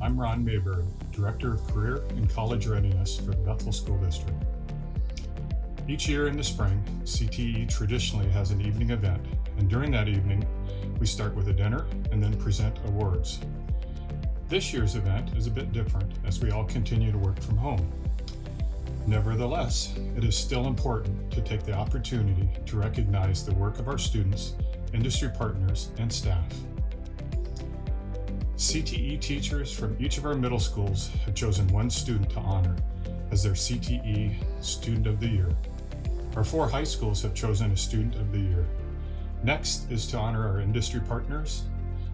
I'm Ron Mayberry, Director of Career and College Readiness for Bethel School District. Each year in the spring, CTE traditionally has an evening event, and during that evening, we start with a dinner and then present awards. This year's event is a bit different as we all continue to work from home. Nevertheless, it is still important to take the opportunity to recognize the work of our students, industry partners, and staff. CTE teachers from each of our middle schools have chosen one student to honor as their CTE Student of the Year. Our 4 high schools have chosen a Student of the Year. Next is to honor our industry partners.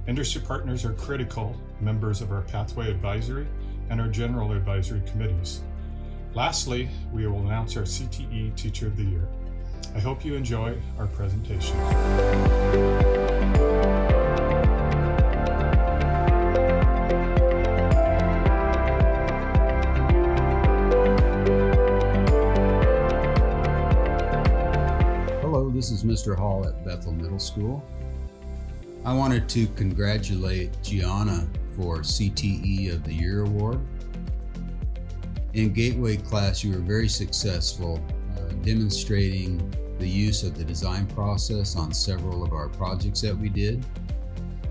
Industry partners are critical members of our Pathway Advisory and our General Advisory Committees. Lastly, we will announce our CTE Teacher of the Year. I hope you enjoy our presentation. Hello, this is Mr. Hall at Bethel Middle School. I wanted to congratulate Gianna for CTE of the Year Award. In Gateway class, you were very successful demonstrating the use of the design process on several of our projects that we did.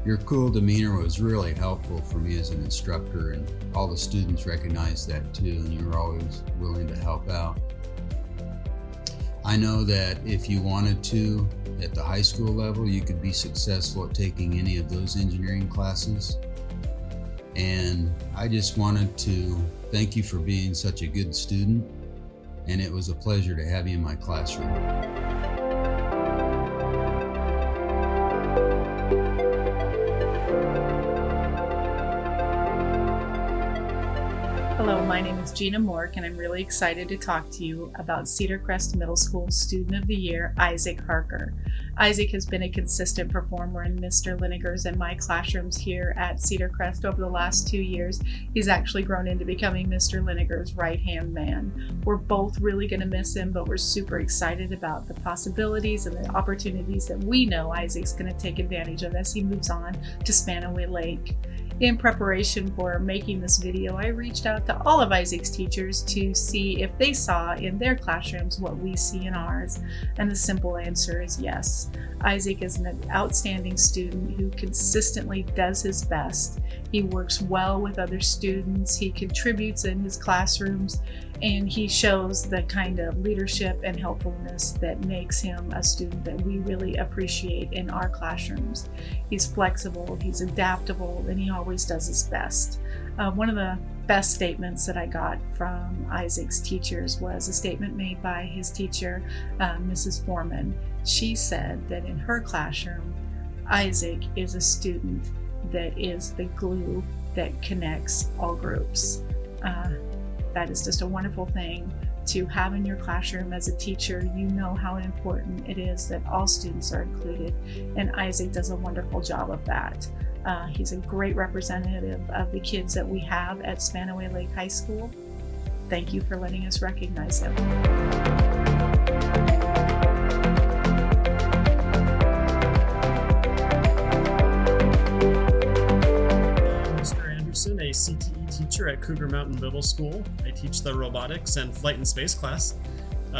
Your cool demeanor was really helpful for me as an instructor, and all the students recognized that too, and you were always willing to help out. I know that if you wanted to, at the high school level, you could be successful at taking any of those engineering classes. And I just wanted to thank you for being such a good student, and it was a pleasure to have you in my classroom. Hello, my name is Gina Mork, and I'm really excited to talk to you about Cedar Crest Middle School Student of the Year, Isaac Harker. Isaac has been a consistent performer in Mr. Liniger's and my classrooms here at Cedar Crest over the last 2 years. He's actually grown into becoming Mr. Liniger's right-hand man. We're both really going to miss him, but we're super excited about the possibilities and the opportunities that we know Isaac's going to take advantage of as he moves on to Spanaway Lake. In preparation for making this video, I reached out to all of Isaac's teachers to see if they saw in their classrooms what we see in ours, and the simple answer is yes. Isaac is an outstanding student who consistently does his best. He works well with other students, he contributes in his classrooms, and he shows the kind of leadership and helpfulness that makes him a student that we really appreciate in our classrooms. He's flexible, he's adaptable, and he always does his best. One of the best statements that I got from Isaac's teachers was a statement made by his teacher, Mrs. Foreman. She said that in her classroom, Isaac is a student that is the glue that connects all groups. That is just a wonderful thing to have in your classroom as a teacher. You know how important it is that all students are included, and Isaac does a wonderful job of that. He's a great representative of the kids that we have at Spanaway Lake High School. Thank you for letting us recognize him. A CTE teacher at Cougar Mountain Middle School. I teach the robotics and flight and space class.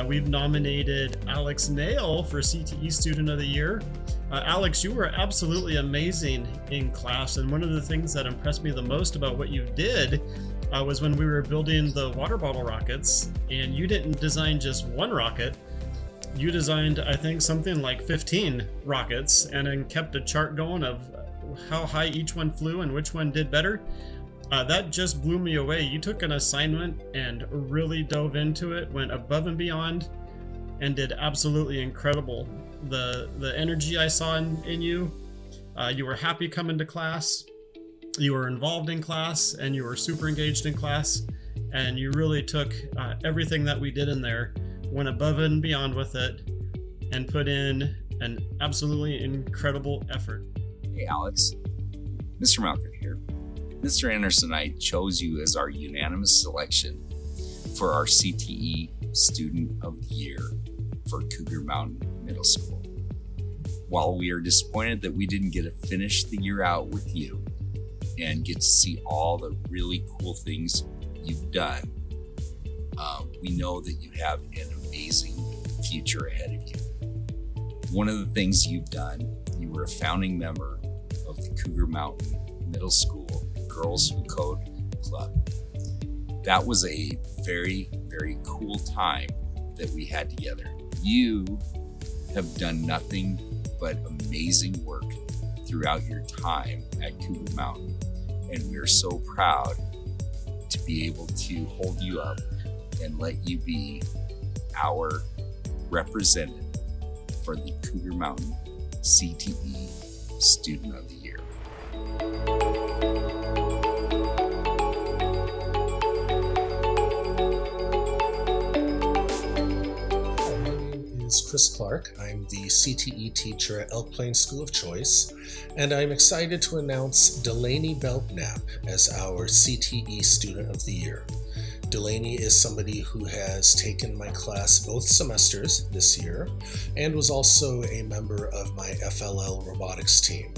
We've nominated Alex Nail for CTE Student of the Year. Alex, you were absolutely amazing in class, and one of the things that impressed me the most about what you did was when we were building the water bottle rockets, and you didn't design just one rocket. You designed, I think, something like 15 rockets, and then kept a chart going of how high each one flew and which one did better. That just blew me away. You took an assignment and really dove into it, went above and beyond, and did absolutely incredible. The energy I saw in you, you were happy coming to class, you were involved in class, and you were super engaged in class, and you really took everything that we did in there, went above and beyond with it, and put in an absolutely incredible effort. Hey Alex, Mr. Malcolm here. Mr. Anderson and I chose you as our unanimous selection for our CTE Student of the Year for Cougar Mountain Middle School. While we are disappointed that we didn't get to finish the year out with you, and get to see all the really cool things you've done. We know that you have an amazing future ahead of you. One of the things you've done, you were a founding member of the Cougar Mountain Middle School Girls Who Code Club. That was a very, very cool time that we had together. You have done nothing but amazing work throughout your time at Cougar Mountain, and we're so proud to be able to hold you up and let you be our representative for the Cougar Mountain CTE Student of the Year. Chris Clark. I'm the CTE teacher at Elk Plains School of Choice, and I'm excited to announce Delaney Belknap as our CTE Student of the Year. Delaney is somebody who has taken my class both semesters this year and was also a member of my FLL robotics team,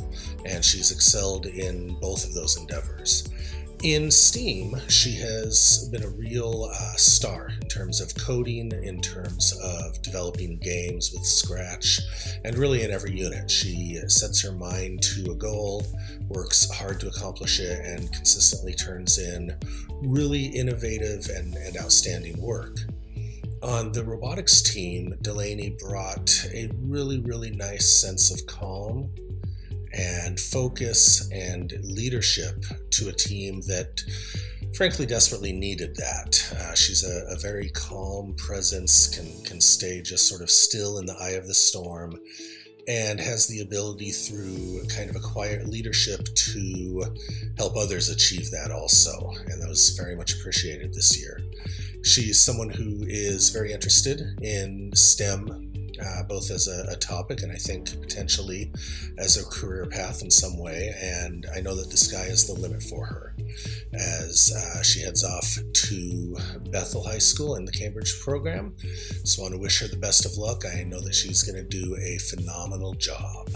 and she's excelled in both of those endeavors. In STEAM, she has been a real star in terms of coding, in terms of developing games with Scratch, and really in every unit. She sets her mind to a goal, works hard to accomplish it, and consistently turns in really innovative and outstanding work. On the robotics team, Delaney brought a really, really nice sense of calm and focus and leadership to a team that frankly desperately needed that. She's a very calm presence, can stay just sort of still in the eye of the storm, and has the ability through kind of a quiet leadership to help others achieve that also, and that was very much appreciated this year. She's someone who is very interested in STEM, both as a topic and I think potentially as a career path in some way, and I know that the sky is the limit for her as she heads off to Bethel High School in the Cambridge program. Just want to wish her the best of luck. I know that she's going to do a phenomenal job.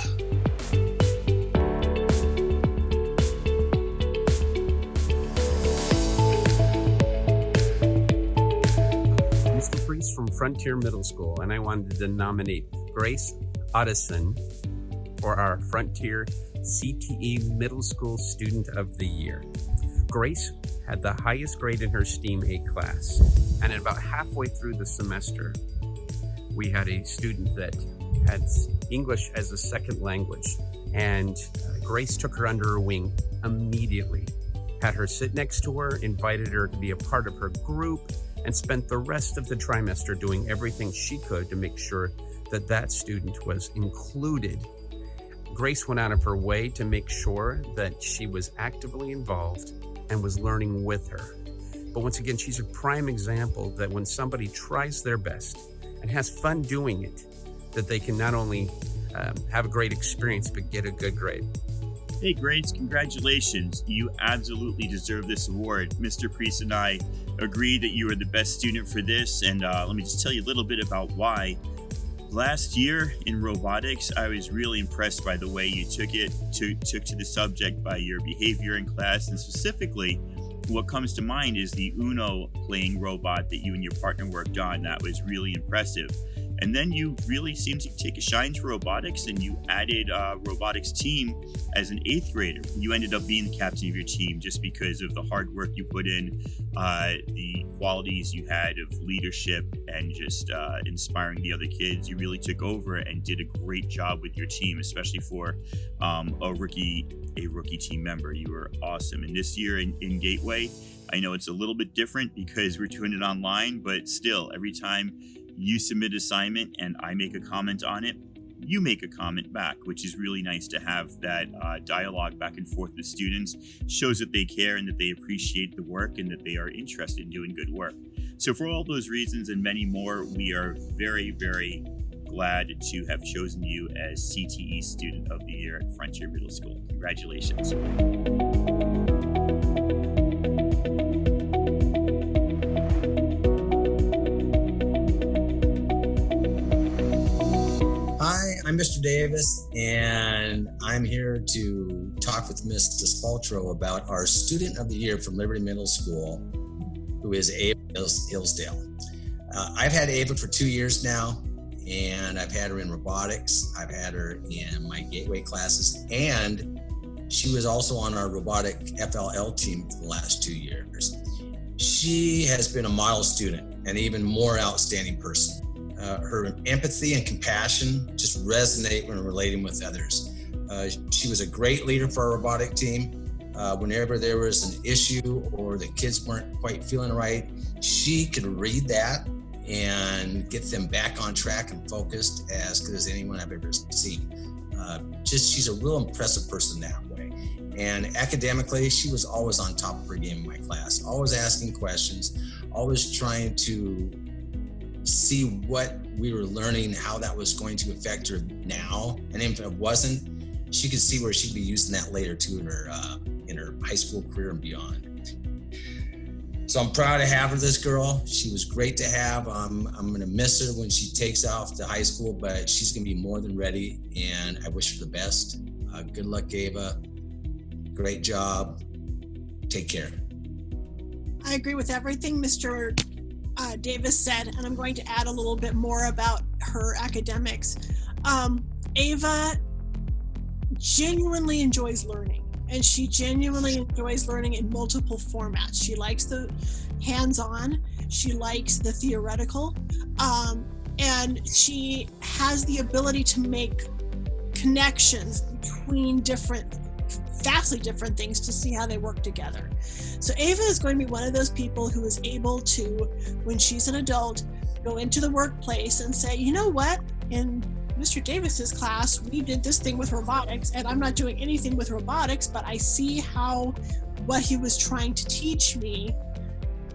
From Frontier Middle School, and I wanted to nominate Grace Otteson for our Frontier CTE Middle School Student of the Year. Grace had the highest grade in her STEAM A class, and at about halfway through the semester, we had a student that had English as a second language, and Grace took her under her wing immediately, had her sit next to her, invited her to be a part of her group, and spent the rest of the trimester doing everything she could to make sure that that student was included. Grace went out of her way to make sure that she was actively involved and was learning with her. But once again, she's a prime example that when somebody tries their best and has fun doing it, that they can not only have a great experience, but get a good grade. Hey Grace, congratulations. You absolutely deserve this award. Mr. Priest and I agree that you are the best student for this, and let me just tell you a little bit about why. Last year in robotics, I was really impressed by the way you took to the subject, by your behavior in class, and specifically what comes to mind is the Uno playing robot that you and your partner worked on. That was really impressive. And then you really seemed to take a shine to robotics, and you added a robotics team as an 8th grader. You ended up being the captain of your team just because of the hard work you put in, the qualities you had of leadership, and just inspiring the other kids. You really took over and did a great job with your team, especially for a rookie team member. You were awesome. And this year in Gateway, I know it's a little bit different because we're doing it online, but still, every time you submit an assignment and I make a comment on it, you make a comment back, which is really nice to have that dialogue back and forth with students. Shows that they care and that they appreciate the work and that they are interested in doing good work. So for all those reasons and many more, we are very, very glad to have chosen you as CTE Student of the Year at Frontier Middle School. Congratulations. I'm Mr. Davis, and I'm here to talk talk with Ms. Despoltro about our student of the year from Liberty Middle School, who is Ava Hillsdale. I've had Ava for 2 years now, and I've had her in robotics. I've had her in my Gateway classes, and she was also on our robotic FLL team for the last 2 years. She has been a model student and even more outstanding person. Her empathy and compassion just resonate when relating with others. She was a great leader for our robotic team. Whenever there was an issue or the kids weren't quite feeling right, she could read that and get them back on track and focused as good as anyone I've ever seen. She's a real impressive person that way. And academically, she was always on top of her game in my class, always asking questions, always trying to see what we were learning, how that was going to affect her now. And if it wasn't, she could see where she'd be using that later too in her high school career and beyond. So I'm proud to have her, this girl. She was great to have. I'm gonna miss her when she takes off to high school, but she's gonna be more than ready, and I wish her the best. Good luck, Ava. Great job. Take care. I agree with everything Mr. Davis said, and I'm going to add a little bit more about her academics. Ava genuinely enjoys learning, and she genuinely enjoys learning in multiple formats. She likes the hands-on, she likes the theoretical, and she has the ability to make connections between vastly different things to see how they work together. So Ava is going to be one of those people who is able to, when she's an adult, go into the workplace and say, you know what, in Mr. Davis's class, we did this thing with robotics, and I'm not doing anything with robotics, but I see how what he was trying to teach me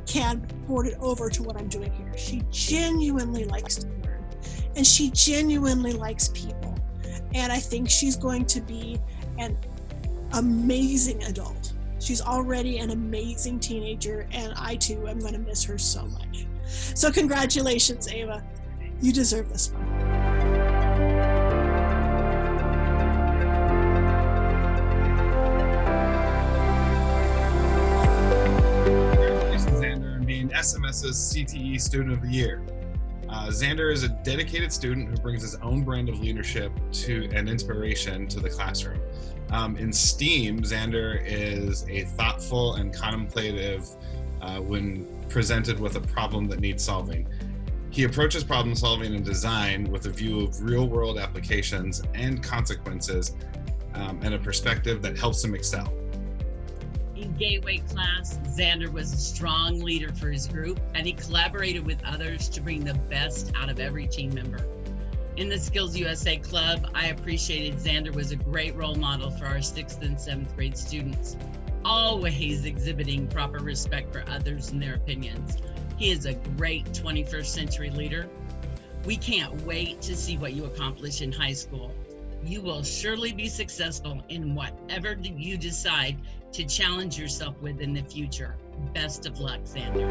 can port it over to what I'm doing here. She genuinely likes to learn, and she genuinely likes people. And I think she's going to be an amazing adult. She's already an amazing teenager, and I too am going to miss her so much. So congratulations, Ava. You deserve this one. Congratulations, Xander, on being SMS's CTE Student of the Year. Xander is a dedicated student who brings his own brand of leadership and inspiration to the classroom. In STEAM, Xander is a thoughtful and contemplative when presented with a problem that needs solving. He approaches problem solving and design with a view of real-world applications and consequences, and a perspective that helps him excel. In Gateway class, Xander was a strong leader for his group, and he collaborated with others to bring the best out of every team member. In the Skills USA Club, I appreciated Xander was a great role model for our 6th and 7th grade students, always exhibiting proper respect for others and their opinions. He is a great 21st century leader. We can't wait to see what you accomplish in high school. You will surely be successful in whatever you decide to challenge yourself with in the future. Best of luck, Xander.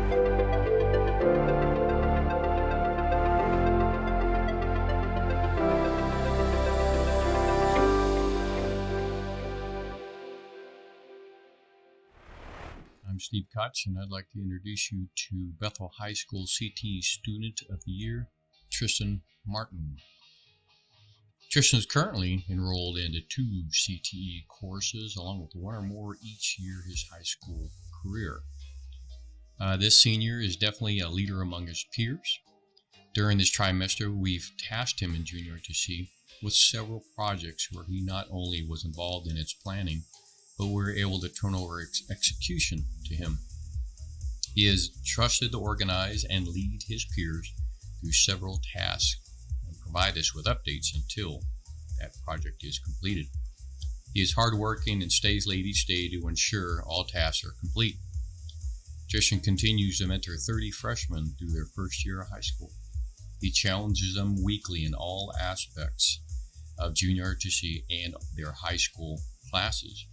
I'm Steve Koch, and I'd like to introduce you to Bethel High School CTE Student of the Year, Tristan Martin. Tristan is currently enrolled into 2 CTE courses, along with 1 or more each year his high school career. This senior is definitely a leader among his peers. During this trimester, we've tasked him in Junior ROTC with several projects where he not only was involved in its planning, but we're able to turn over execution to him. He is trusted to organize and lead his peers through several tasks and provide us with updates until that project is completed. He is hardworking and stays late each day to ensure all tasks are complete. Tristan continues to mentor 30 freshmen through their first year of high school. He challenges them weekly in all aspects of Junior ROTC and their high school classes.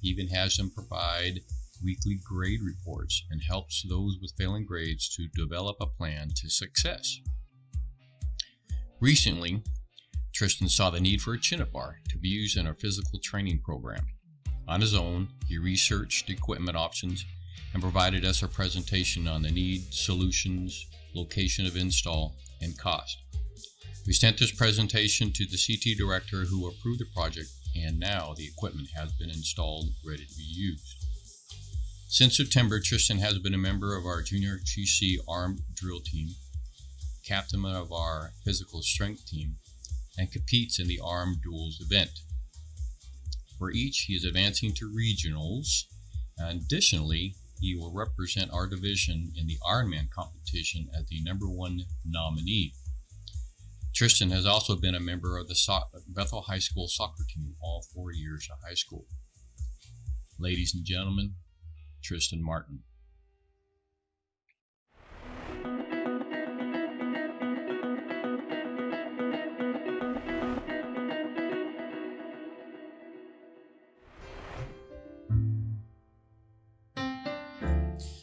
He even has them provide weekly grade reports and helps those with failing grades to develop a plan to success. Recently, Tristan saw the need for a chin-up bar to be used in our physical training program. On his own, he researched equipment options and provided us a presentation on the need, solutions, location of install, and cost. We sent this presentation to the CT director who approved the project, and now the equipment has been installed, ready to be used. Since September, Tristan has been a member of our Junior GC Armed Drill Team, captain of our Physical Strength Team, and competes in the Armed Duels event. For each, he is advancing to regionals. Additionally, he will represent our division in the Ironman competition as the #1 nominee. Tristan has also been a member of the Bethel High School soccer team all 4 years of high school. Ladies and gentlemen, Tristan Martin.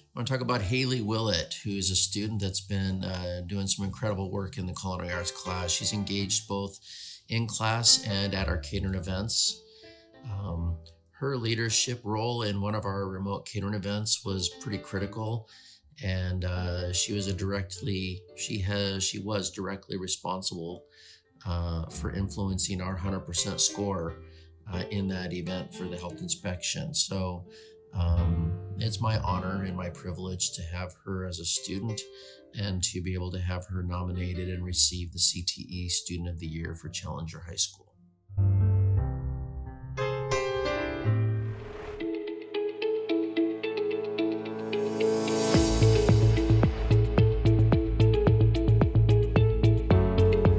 I want to talk about Haley Willett, who is a student that's been doing some incredible work in the culinary arts class. She's engaged both in class and at our catering events. Her leadership role in one of our remote catering events was pretty critical, and she was directly responsible for influencing our 100% score in that event for the health inspection. So it's my honor and my privilege to have her as a student and to be able to have her nominated and receive the CTE Student of the Year for Challenger High School.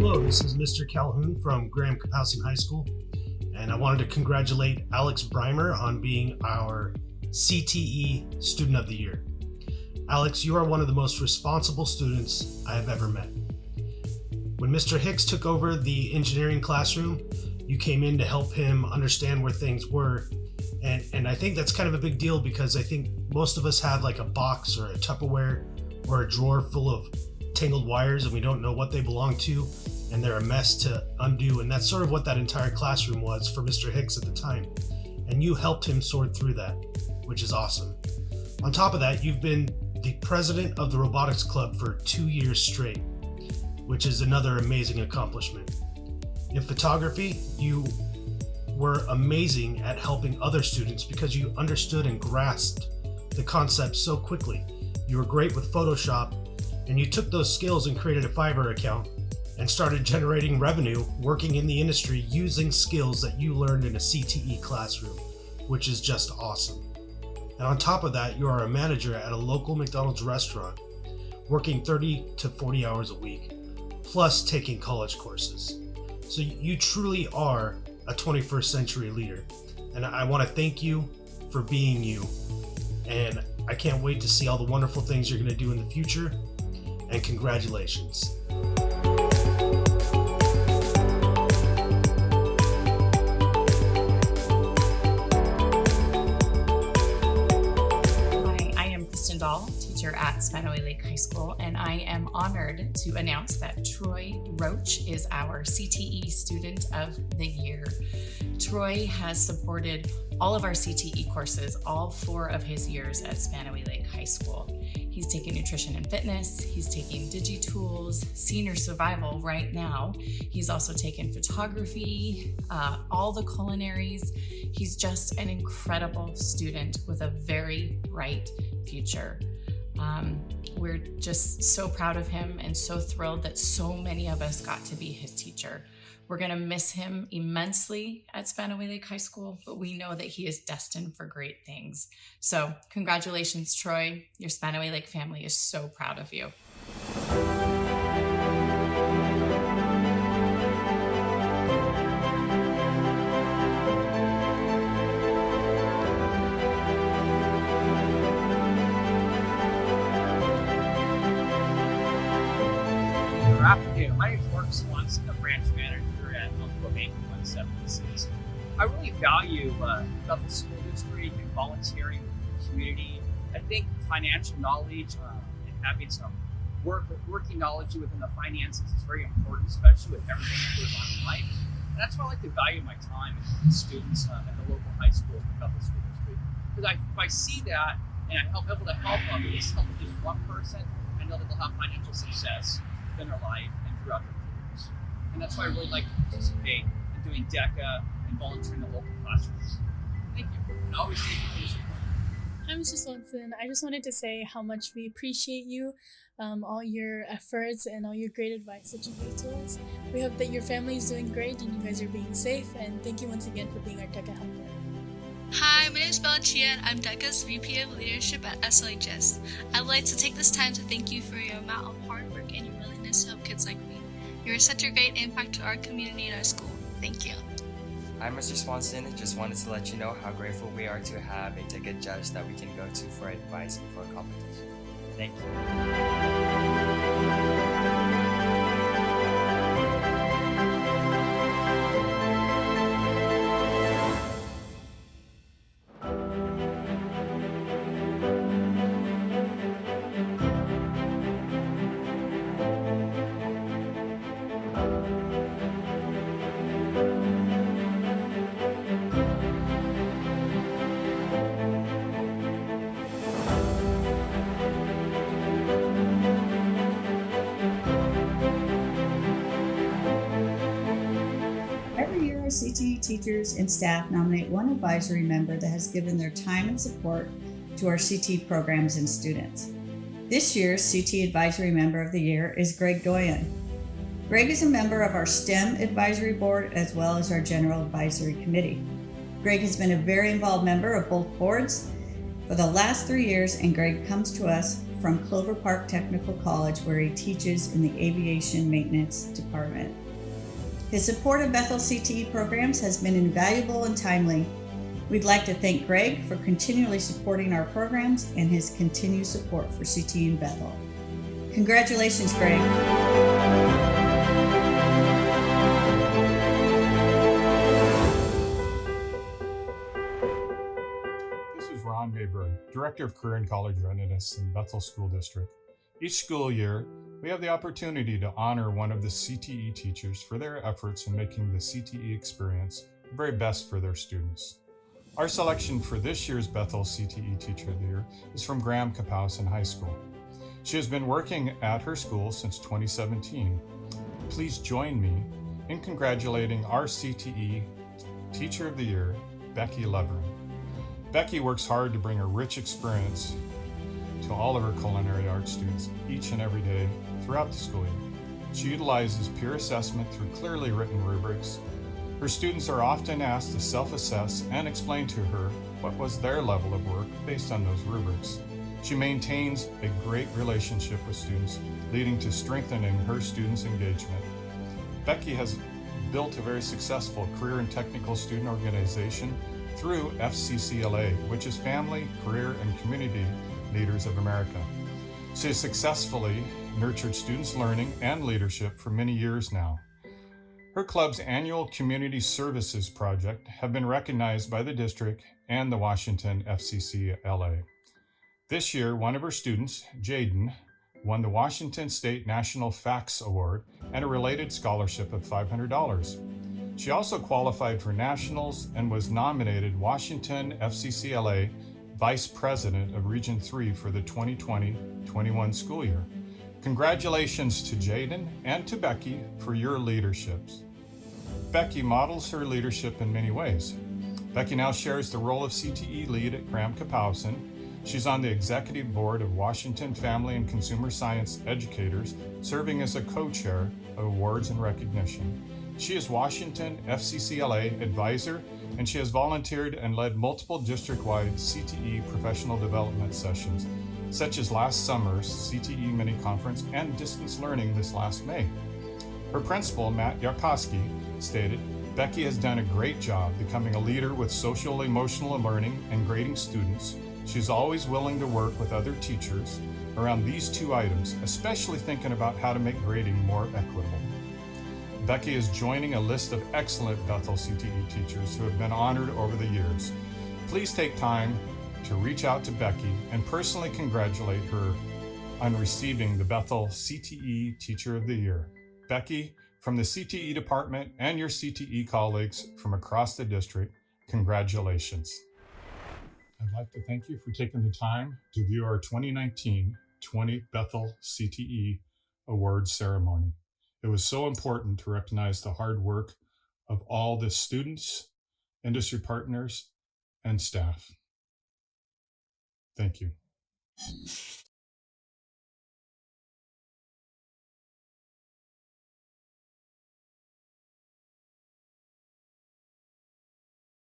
Hello, this is Mr. Calhoun from Graham Kapowsin High School, and I wanted to congratulate Alex Breimer on being our CTE Student of the Year. Alex, you are one of the most responsible students I have ever met. When Mr. Hicks took over the engineering classroom, you came in to help him understand where things were. And I think that's kind of a big deal because I think most of us have like a box or a Tupperware or a drawer full of tangled wires and we don't know what they belong to and they're a mess to undo. And that's sort of what that entire classroom was for Mr. Hicks at the time. And you helped him sort through that, which is awesome. On top of that, you've been the president of the robotics club for 2 years straight, which is another amazing accomplishment. In photography, you were amazing at helping other students because you understood and grasped the concept so quickly. You were great with Photoshop, and you took those skills and created a Fiverr account and started generating revenue working in the industry using skills that you learned in a CTE classroom, which is just awesome. And on top of that, you are a manager at a local McDonald's restaurant, working 30 to 40 hours a week, plus taking college courses. So you truly are a 21st century leader. And I want to thank you for being you. And I can't wait to see all the wonderful things you're going to do in the future. And congratulations. Teacher at Spanaway Lake High School, and I am honored to announce that Troy Roach is our CTE Student of the Year. Troy has supported all of our CTE courses all 4 of his years at Spanaway Lake High School. He's taking nutrition and fitness, he's taking DigiTools, senior survival right now. He's also taken photography, all the culinaries. He's just an incredible student with a very bright future. We're just so proud of him and so thrilled that so many of us got to be his teacher. We're going to miss him immensely at Spanaway Lake High School, but we know that he is destined for great things. So congratulations, Troy. Your Spanaway Lake family is so proud of you. Afternoon. My name is Mark Swanson, a branch manager at Elko Bank 176. I really value Bethel School District and volunteering with the community. I think financial knowledge and having some working knowledge within the finances is very important, especially with everything that goes on in life. that's why I like to value my time with students at the local high school in the Bethel School District. Because if I see that and I'm able to help others, help just one person, I know that they'll have financial success within their life and throughout their careers. And that's why I really like to participate in doing DECA and volunteering in the local classrooms. Thank you. And always thank you for your support. Hi, Mr. Swanson. I just wanted to say how much we appreciate you, all your efforts and all your great advice that you gave to us. We hope that your family is doing great and you guys are being safe, and thank you once again for being our DECA helper. Hi, my name is Bella Chia and I'm DECA's VP of Leadership at SLHS. I'd like to take this time to thank you for your amount of hard work and your willingness to help kids like me. You are such a great impact to our community and our school. Thank you. I'm Mr. Swanson and just wanted to let you know how grateful we are to have a DECA judge that we can go to for advice before competition. Thank you. CTE teachers and staff nominate one advisory member that has given their time and support to our CTE programs and students. This year's CTE Advisory Member of the Year is Greg Doyen. Greg is a member of our STEM Advisory Board as well as our General Advisory Committee. Greg has been a very involved member of both boards for the last 3 years, and Greg comes to us from Clover Park Technical College, where he teaches in the Aviation Maintenance Department. His support of Bethel CTE programs has been invaluable and timely. We'd like to thank Greg for continually supporting our programs and his continued support for CTE in Bethel. Congratulations, Greg. This is Ron Mayberry, Director of Career and College Readiness in Bethel School District. Each school year, we have the opportunity to honor one of the CTE teachers for their efforts in making the CTE experience the very best for their students. Our selection for this year's Bethel CTE Teacher of the Year is from Graham Kapowsin High School. She has been working at her school since 2017. Please join me in congratulating our CTE Teacher of the Year, Becky Levering. Becky works hard to bring a rich experience to all of her culinary arts students each and every day throughout the school year. She utilizes peer assessment through clearly written rubrics. Her students are often asked to self-assess and explain to her what was their level of work based on those rubrics. She maintains a great relationship with students, leading to strengthening her students' engagement. Becky has built a very successful career and technical student organization through FCCLA, which is Family, Career, and Community Leaders of America. She has successfully nurtured students' learning and leadership for many years now. Her club's annual community services project have been recognized by the district and the Washington FCCLA. This year, one of her students, Jaden, won the Washington State National FACS Award and a related scholarship of $500. She also qualified for nationals and was nominated Washington FCCLA Vice President of Region 3 for the 2020-21 school year. Congratulations to Jaden and to Becky for your leaderships. Becky models her leadership in many ways. Becky now shares the role of CTE lead at Graham Kapowsin. She's on the executive board of Washington Family and Consumer Science Educators, serving as a co-chair of awards and recognition. She is Washington FCCLA advisor, and she has volunteered and led multiple district-wide CTE professional development sessions, such as last summer's CTE mini conference and distance learning this last May. Her principal, Matt Yarkowski, stated, "Becky has done a great job becoming a leader with social emotional learning and grading students. She's always willing to work with other teachers around these two items, especially thinking about how to make grading more equitable." Becky is joining a list of excellent Bethel CTE teachers who have been honored over the years. Please take time to reach out to Becky and personally congratulate her on receiving the Bethel CTE Teacher of the Year. Becky, From the CTE department and your CTE colleagues from across the district, congratulations. I'd like to thank you for taking the time to view our 2019-20 Bethel CTE Awards ceremony. It was so important to recognize the hard work of all the students, industry partners, and staff. Thank you.